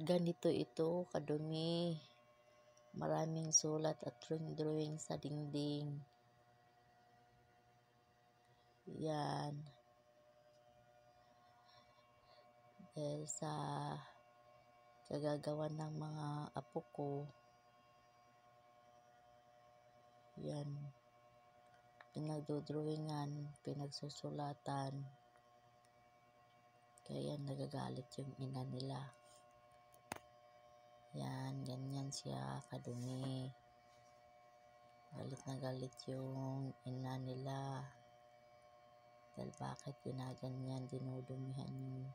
Ganito ito kadumi. Maraming sulat at drawing sa dingding. Yan. Dahil sa kagagawa ng mga apo ko. Yan. Pinagdodrawingan, pinagsusulatan. Kaya nagagalit yung ina nila. Yan, ganyan siya kadumi. Galit na galit yung ina nila. Dahil bakit ginaganyan, dinudumihan yung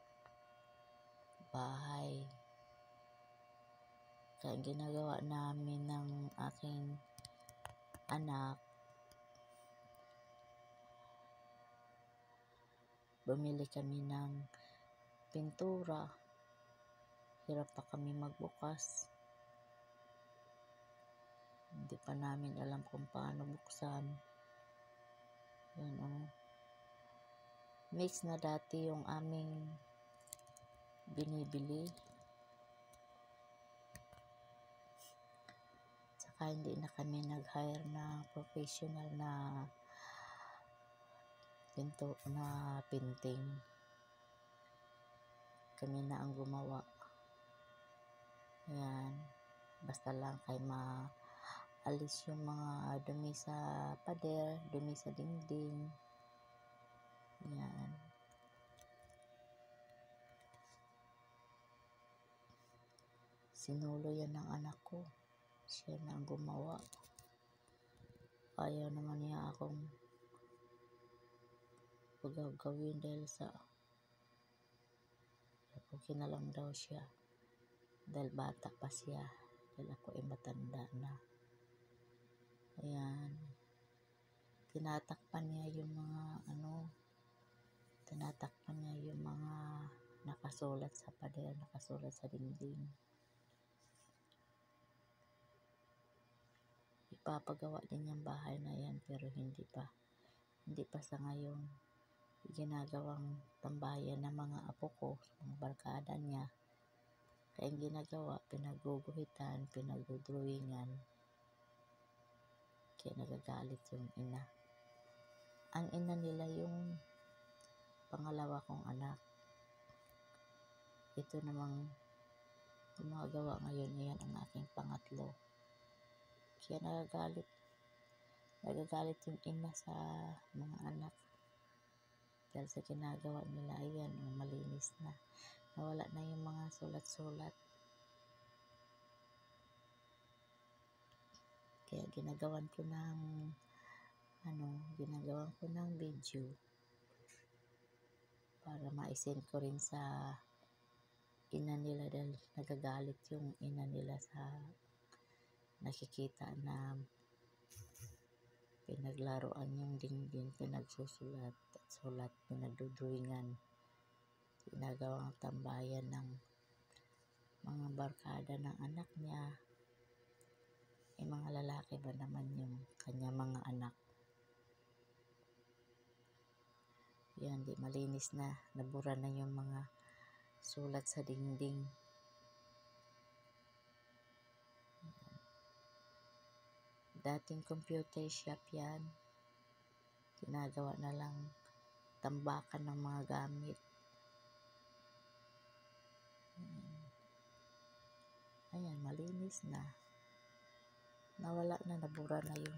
bahay. Kaya ginagawa namin ng aking anak, bumili kami ng pintura. Hirap pa kami magbukas. Hindi pa namin alam kung paano buksan. Yan o. Mix na dati yung aming binibili. Tsaka hindi na kami nag-hire na professional na painting. Kami na ang gumawa. Yan. Basta lang kay maalis yung mga dumi sa pader, dumi sa dingding. Yan. Sinulo yan ng anak ko. Siya na ang gumawa. Ayaw naman niya akong pagagawin dahil sa okay na lang daw siya. Dahil bata pa siya. Dahil ako ay matanda na. Ayan. Tinatakpan niya yung mga tinatakpan niya yung mga nakasulat sa pader, nakasulat sa dingding. Ipapagawa din yung bahay na yan pero hindi pa sa ngayon ginagawang tambayan ng mga apo ko, mga barkada niya. Kaya yung ginagawa, pinaguguhitan, pinagdodrawingan. Kaya nagagalit yung ina. Ang ina nila yung pangalawa kong anak. Ito namang gumagawa ngayon, yan ang aking pangatlo. Kaya nagagalit yung ina sa mga anak. Dahil sa ginagawa nila, ayan, malinis na. Nawala na yung mga sulat-sulat. Kaya ginagawan ko ng video para ma-send ko rin sa ina nila dahil nagagalit yung ina nila sa nakikita na pinaglaruan yung dingding, pinagsusulat at sulat, pinagdodrawingan, ginagawang tambayan ng mga barkada ng anak niya. Mga lalaki ba naman yung kanya mga anak. Yan, di malinis na, nabura na yung mga sulat sa dingding. Dating computer shop yan. Ginagawa na lang tambakan ng mga gamit. Ayan, malinis na. Nawala na, nabura na yung